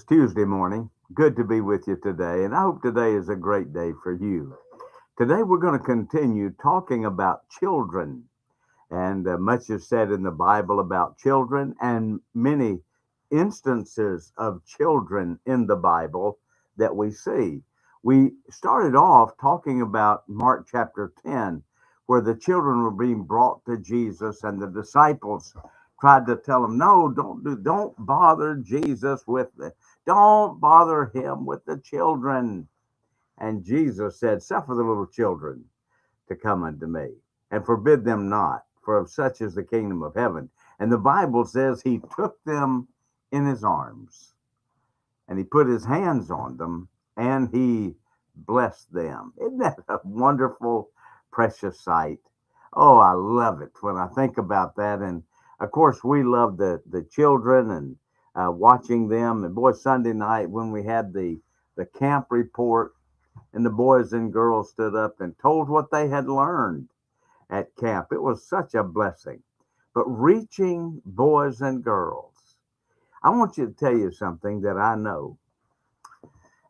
Tuesday morning. Good to be with you today, and I hope today is a great day for you. Today, we're going to continue talking about children, and much is said in the Bible about children, and many instances of children in the Bible that we see. We started off talking about Mark chapter 10, where the children were being brought to Jesus, and the disciples tried to tell him, no, don't bother Jesus with don't bother him with the children. And Jesus said, suffer the little children to come unto me and forbid them not, for of such is the kingdom of heaven. And the Bible says he took them in his arms and he put his hands on them and he blessed them. Isn't that a wonderful, precious sight? Oh, I love it when I think about that. And of course, we love the children and watching them. And boy, Sunday night when we had the camp report, and the boys and girls stood up and told what they had learned at camp. It was such a blessing. But reaching boys and girls, I want you to tell you something that I know.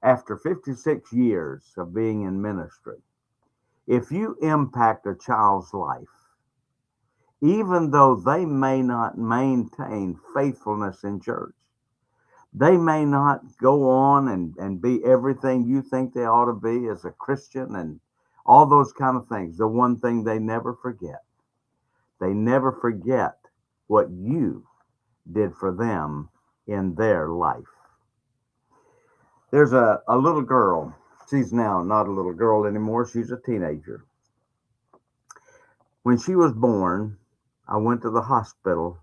After 56 years of being in ministry, if you impact a child's life, even though they may not maintain faithfulness in church, they may not go on and be everything you think they ought to be as a Christian and all those kind of things. The one thing they never forget what you did for them in their life. There's a little girl. She's now not a little girl anymore. She's a teenager. When she was born, I went to the hospital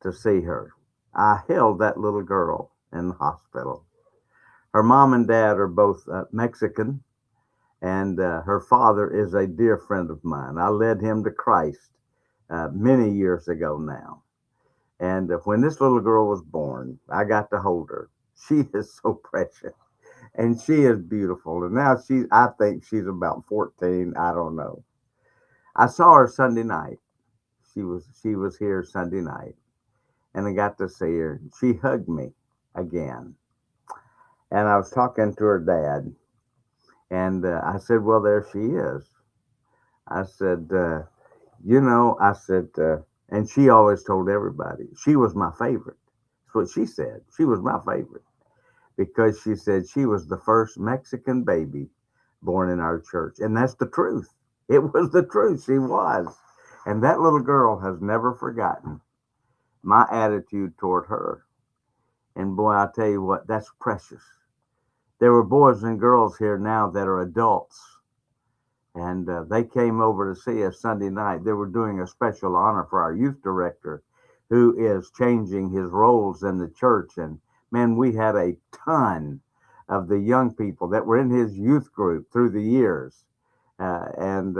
to see her. I held that little girl in the hospital. Her mom and dad are both Mexican, and her father is a dear friend of mine. I led him to Christ many years ago now. And when this little girl was born, I got to hold her. She is so precious, and she is beautiful. And now I think she's about 14. I don't know. I saw her Sunday night. She was here Sunday night, and I got to see her. She hugged me again, and I was talking to her dad, and I said, "Well, there she is." I said, I said, and she always told everybody she was my favorite. That's what she said. She was my favorite because she said she was the first Mexican baby born in our church, and that's the truth. It was the truth. She was, and that little girl has never forgotten my attitude toward her. And boy, I tell you what, that's precious. There were boys and girls here now that are adults, and they came over to see us Sunday night. They were doing a special honor for our youth director, who is changing his roles in the church. And man, we had a ton of the young people that were in his youth group through the years, and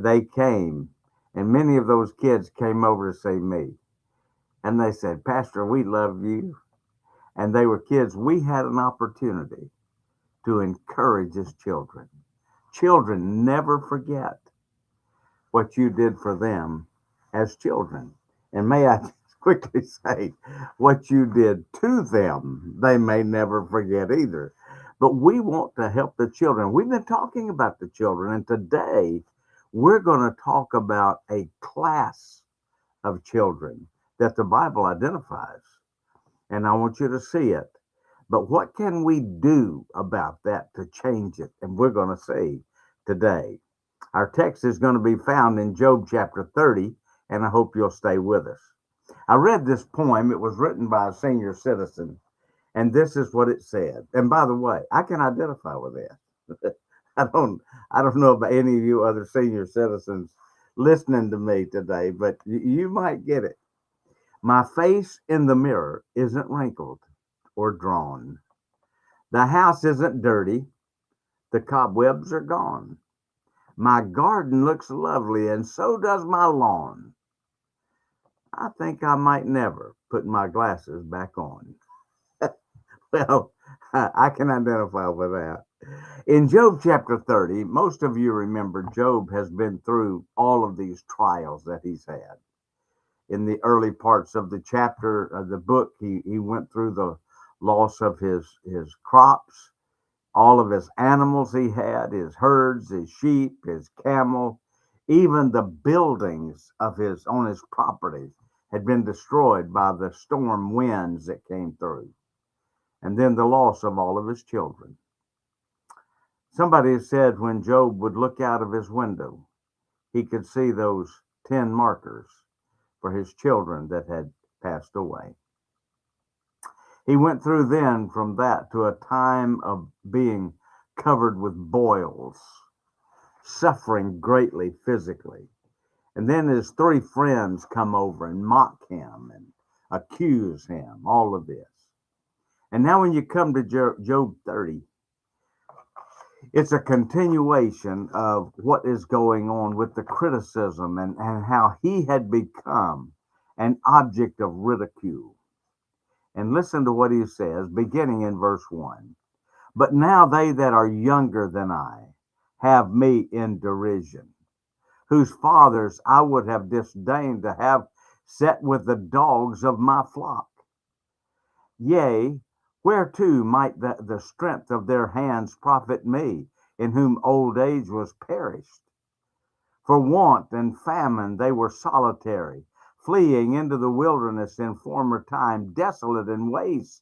they came, and many of those kids came over to see me, and they said, "Pastor, we love you." And they were kids. We had an opportunity to encourage his children. Children never forget what you did for them as children. And may I just quickly say, what you did to them, they may never forget either. But we want to help the children. We've been talking about the children, and today we're going to talk about a class of children that the Bible identifies, and I want you to see it. But what can we do about that to change it? And we're going to see today. Our text is going to be found in Job chapter 30, and I hope you'll stay with us. I read this poem. It was written by a senior citizen, and this is what it said. And by the way, I can identify with this. I don't I don't know about any of you other senior citizens listening to me today, but you might get it. My face in the mirror isn't wrinkled or drawn. The house isn't dirty. The cobwebs are gone. My garden looks lovely, and so does my lawn. I think I might never put my glasses back on. Well, I can identify with that. In Job chapter 30, most of you remember Job has been through all of these trials that he's had. In the early parts of the chapter of the book, he went through the loss of his crops, all of his animals he had, his herds, his sheep, his camel, even the buildings of his on his property had been destroyed by the storm winds that came through. And then the loss of all of his children. Somebody said when Job would look out of his window, he could see those 10 markers for his children that had passed away. He went through then from that to a time of being covered with boils, suffering greatly physically. And then his 3 friends come over and mock him and accuse him, all of this. And now when you come to Job 30, it's a continuation of what is going on with the criticism and how he had become an object of ridicule. And listen to what he says, beginning in verse 1. But now they that are younger than I have me in derision, whose fathers I would have disdained to have set with the dogs of my flock. Yea, whereto might the strength of their hands profit me, in whom old age was perished? For want and famine they were solitary, fleeing into the wilderness in former time, desolate and waste,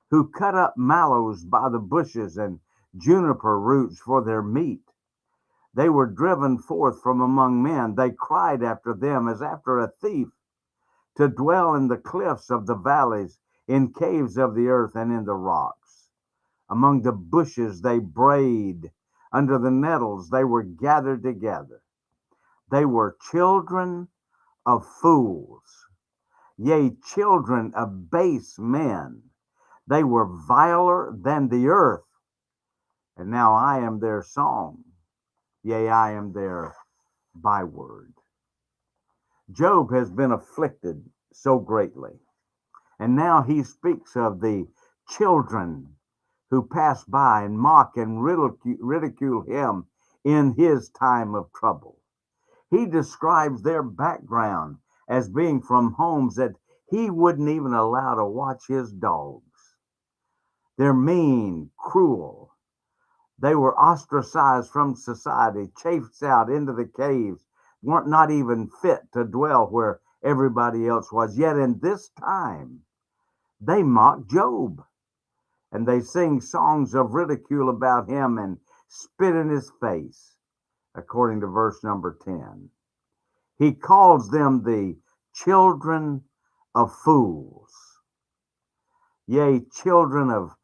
who cut up mallows by the bushes and juniper roots for their meat. They were driven forth from among men. They cried after them as after a thief, to dwell in the cliffs of the valleys, in caves of the earth and in the rocks. Among the bushes they brayed, under the nettles they were gathered together. They were children of fools, yea, children of base men. They were viler than the earth. And now I am their song, yea, I am their byword. Job has been afflicted so greatly. And now he speaks of the children who pass by and mock and ridicule him in his time of trouble. He describes their background as being from homes that he wouldn't even allow to watch his dogs. They're mean, cruel. They were ostracized from society, chased out into the caves, weren't not even fit to dwell where everybody else was. Yet in this time, they mock Job and they sing songs of ridicule about him and spit in his face, according to verse number 10. He calls them the children of fools, yea, children of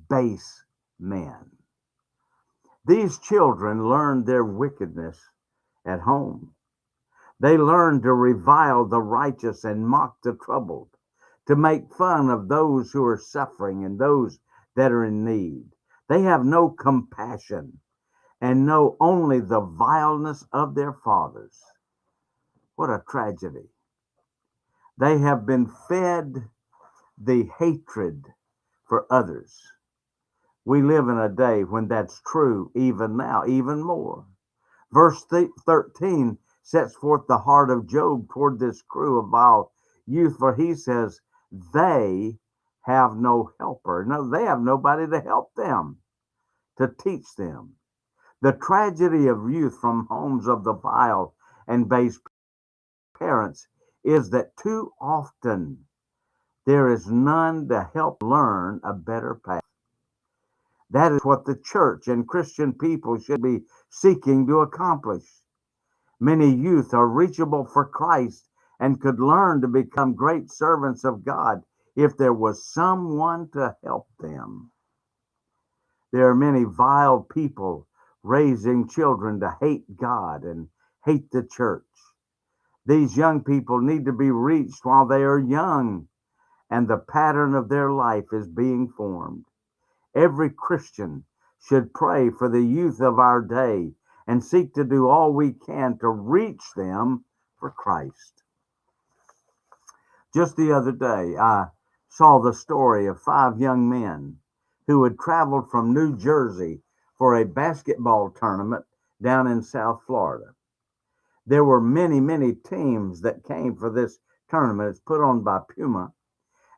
base men. These children learned their wickedness at home. They learned to revile the righteous and mock the troubled, to make fun of those who are suffering and those that are in need. They have no compassion and know only the vileness of their fathers. What a tragedy. They have been fed the hatred for others. We live in a day when that's true, even now, even more. Verse 13 sets forth the heart of Job toward this crew of vile youth, for he says, they have no helper. No, they have nobody to help them, to teach them. The tragedy of youth from homes of the vile and base parents is that too often there is none to help learn a better path. That is what the church and Christian people should be seeking to accomplish. Many youth are reachable for Christ and could learn to become great servants of God if there was someone to help them. There are many vile people raising children to hate God and hate the church. These young people need to be reached while they are young, and the pattern of their life is being formed. Every Christian should pray for the youth of our day and seek to do all we can to reach them for Christ. Just the other day, I saw the story of 5 young men who had traveled from New Jersey for a basketball tournament down in South Florida. There were many, many teams that came for this tournament. It's put on by Puma.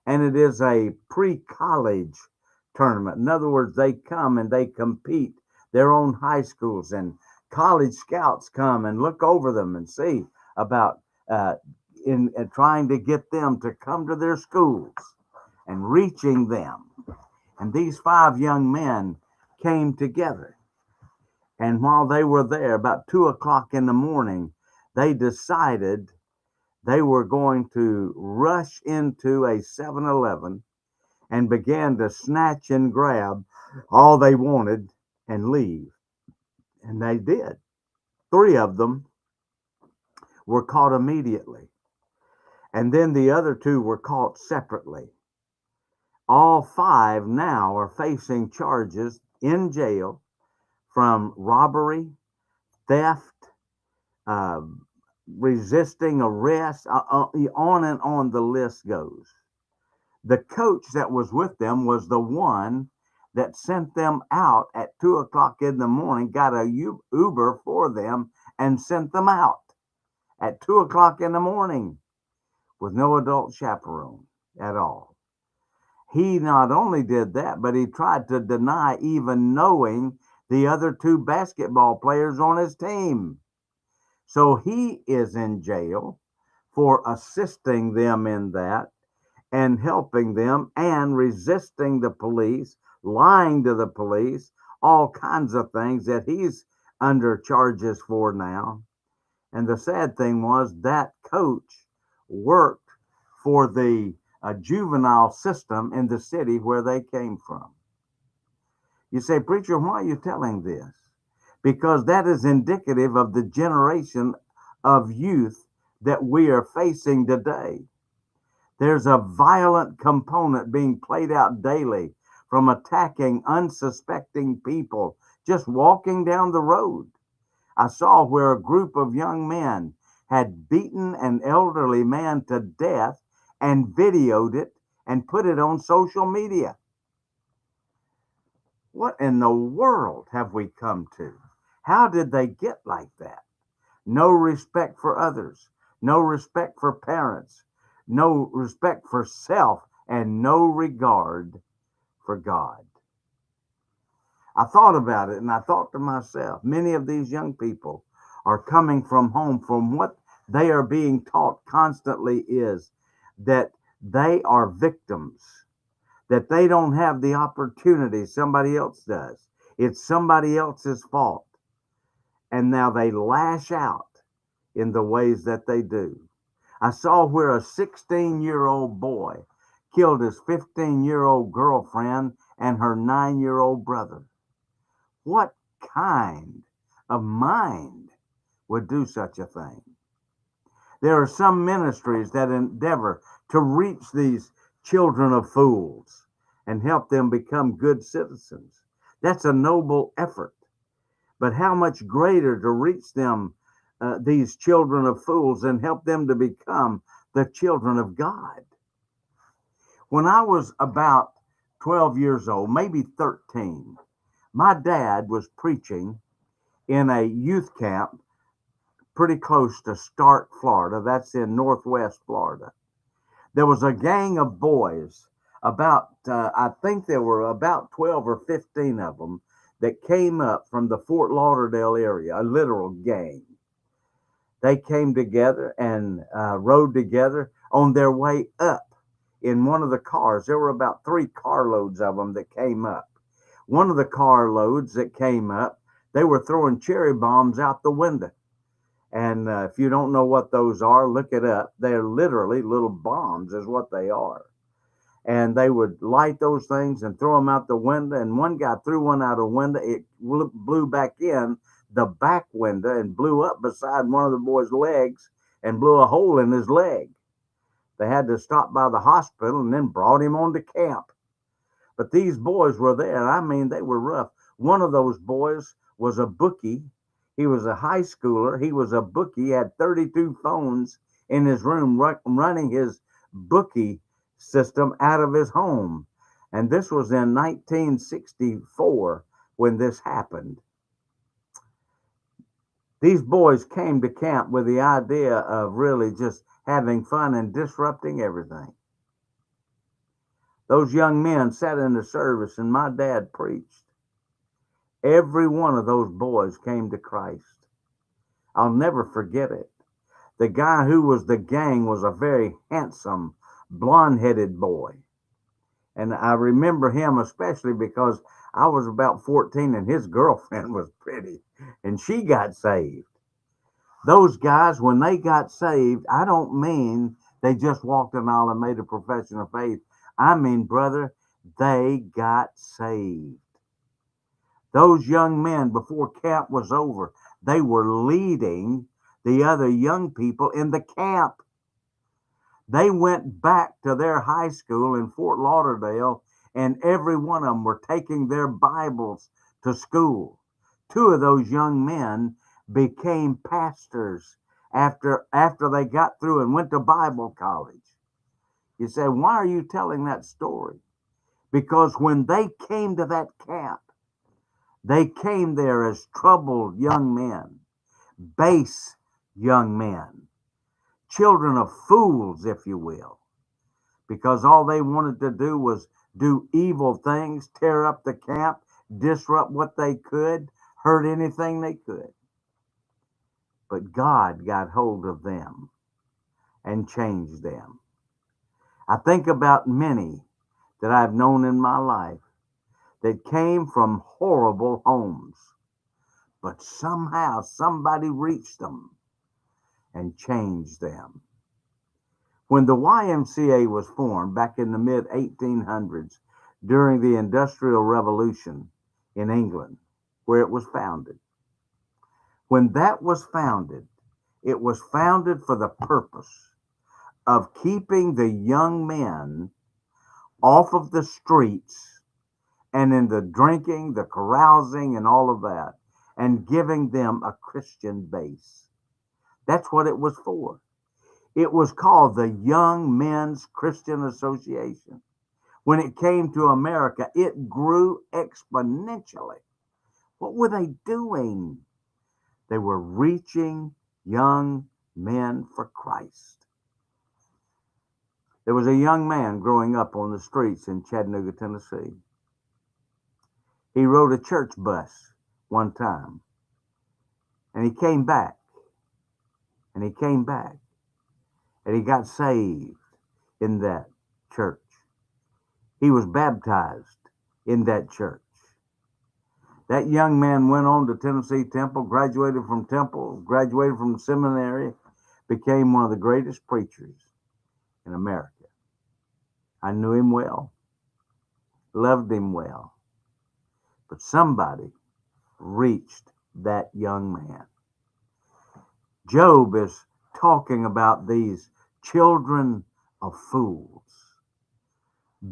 and it is a pre-college tournament. In other words, they come and they compete their own high schools, and college scouts come and look over them and see about uh, in trying to get them to come to their schools and reaching them. And these five young men came together. And while they were there, about 2 o'clock in the morning, they decided they were going to rush into a 7-Eleven and began to snatch and grab all they wanted and leave. And they did. Three of them were caught immediately. And then the other two were caught separately. All five now are facing charges in jail from robbery, theft, uh, resisting arrest, on and on the list goes. The coach that was with them was the one that sent them out at 2 o'clock in the morning, got a Uber for them, and sent them out at 2 o'clock in the morning with no adult chaperone at all. He not only did that, but he tried to deny even knowing the other two basketball players on his team. So he is in jail for assisting them in that and helping them and resisting the police, lying to the police, all kinds of things that he's under charges for now. And the sad thing was that coach worked for the juvenile system in the city where they came from. You say, Preacher, why are you telling this? Because that is indicative of the generation of youth that we are facing today. There's a violent component being played out daily from attacking unsuspecting people just walking down the road. I saw where a group of young men had beaten an elderly man to death and videoed it and put it on social media. What in the world have we come to? How did they get like that? No respect for others, no respect for parents, no respect for self, and no regard for God. I thought about it and I thought to myself, many of these young people are coming from home from what they are being taught constantly is that they are victims, that they don't have the opportunity somebody else does. It's somebody else's fault. And now they lash out in the ways that they do. I saw where a 16-year-old boy killed his 15-year-old girlfriend and her 9-year-old brother. What kind of mind would do such a thing? There are some ministries that endeavor to reach these children of fools and help them become good citizens. That's a noble effort. But how much greater to reach them, these children of fools, and help them to become the children of God? When I was about 12 years old, maybe 13, my dad was preaching in a youth camp pretty close to Stark, Florida. That's in Northwest Florida. There was a gang of boys, I think there were about 12 or 15 of them, that came up from the Fort Lauderdale area, a literal gang. They came together and rode together on their way up in one of the cars. There were about 3 carloads of them that came up. One of the carloads that came up, they were throwing cherry bombs out the window. And if you don't know what those are, look it up. They're literally little bombs, is what they are. And they would light those things and throw them out the window. And one guy threw one out a window. It blew back in the back window and blew up beside one of the boys' legs and blew a hole in his leg. They had to stop by the hospital and then brought him on to camp. But these boys were there. And I mean, they were rough. One of those boys was a bookie. He was a high schooler. He was a bookie. He had 32 phones in his room running his bookie system out of his home. And this was in 1964 when this happened. These boys came to camp with the idea of really just having fun and disrupting everything. Those young men sat in the service and my dad preached. Every one of those boys came to Christ. I'll never forget it. The guy who was the gang was a very handsome, blonde headed boy. And I remember him especially because I was about 14 and his girlfriend was pretty and she got saved. Those guys, when they got saved, I don't mean they just walked in the aisle and made a profession of faith. I mean, brother, they got saved. Those young men, before camp was over, they were leading the other young people in the camp. They went back to their high school in Fort Lauderdale, and every one of them were taking their Bibles to school. Two of those young men became pastors after they got through and went to Bible college. You say, why are you telling that story? Because when they came to that camp, they came there as troubled young men, base young men, children of fools, if you will, because all they wanted to do was do evil things, tear up the camp, disrupt what they could, hurt anything they could. But God got hold of them and changed them. I think about many that I've known in my life that came from horrible homes, but somehow somebody reached them and changed them. When the YMCA was formed back in the mid 1800s during the Industrial Revolution in England, where it was founded, when that was founded, it was founded for the purpose of keeping the young men off of the streets and in the drinking, the carousing, and all of that, and giving them a Christian base. That's what it was for. It was called the Young Men's Christian Association. When it came to America, it grew exponentially. What were they doing? They were reaching young men for Christ. There was a young man growing up on the streets in Chattanooga, Tennessee. He rode a church bus one time, and he came back, and he came back, and he got saved in that church. He was baptized in that church. That young man went on to Tennessee Temple, graduated from the seminary, became one of the greatest preachers in America. I knew him well, loved him well, but somebody reached that young man. Job is talking about these children of fools,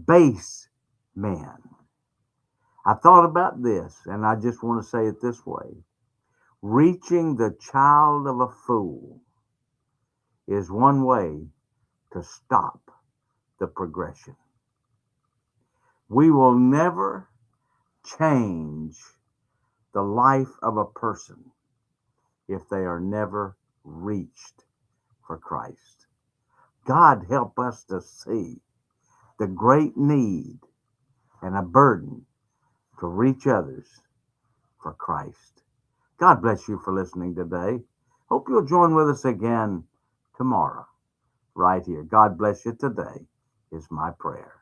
base men. I thought about this, and I just want to say it this way. Reaching the child of a fool is one way to stop the progression. We will never change the life of a person if they are never reached for Christ. God help us to see the great need and a burden to reach others for Christ. God bless you for listening today. Hope you'll join with us again tomorrow, right here. God bless you today is my prayer.